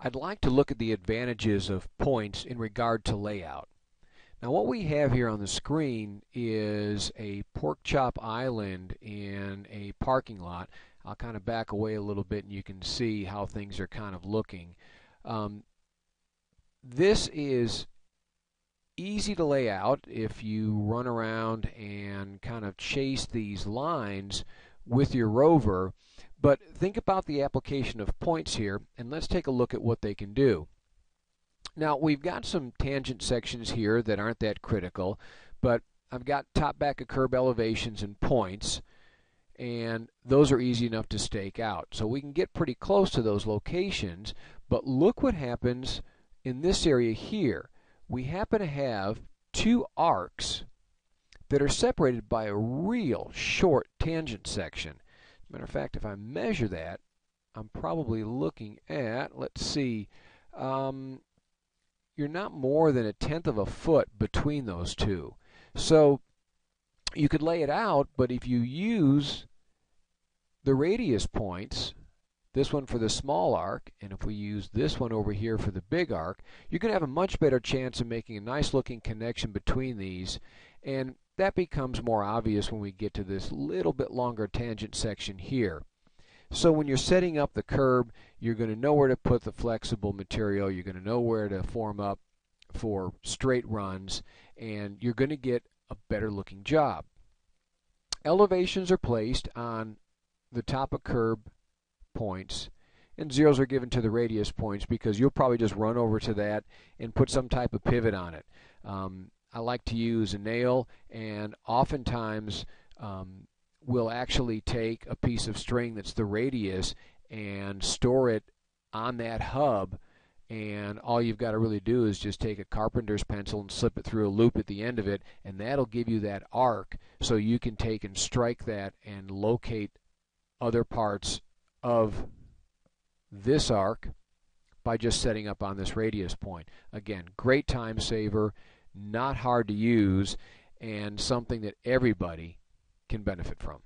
I'd like to look at the advantages of points in regard to layout. Now what we have here on the screen is a pork chop island in a parking lot. I'll kind of back away a little bit and you can see how things are kind of looking. This is easy to lay out if you run around and kind of chase these lines with your rover, but think about the application of points here, and let's take a look at what they can do. Now we've got some tangent sections here that aren't that critical, but I've got top back of curb elevations and points, and those are easy enough to stake out. So we can get pretty close to those locations, but look what happens in this area here. We happen to have two arcs that are separated by a real short tangent section. As a matter of fact, if I measure that, I'm probably looking at, let's see, you're not more than 1/10 of a foot between those two. So you could lay it out, but if you use the radius points, this one for the small arc, and if we use this one over here for the big arc, you're going to have a much better chance of making a nice looking connection between these, and that becomes more obvious when we get to this little bit longer tangent section here. So when you're setting up the curb, you're going to know where to put the flexible material, you're going to know where to form up for straight runs, and you're going to get a better looking job. Elevations are placed on the top of curb points, and zeros are given to the radius points because you'll probably just run over to that and put some type of pivot on it. I like to use a nail, and oftentimes we'll actually take a piece of string that's the radius and store it on that hub, and all you've got to really do is just take a carpenter's pencil and slip it through a loop at the end of it, and that'll give you that arc so you can take and strike that and locate other parts of this arc by just setting up on this radius point. Again, great time saver, not hard to use, and something that everybody can benefit from.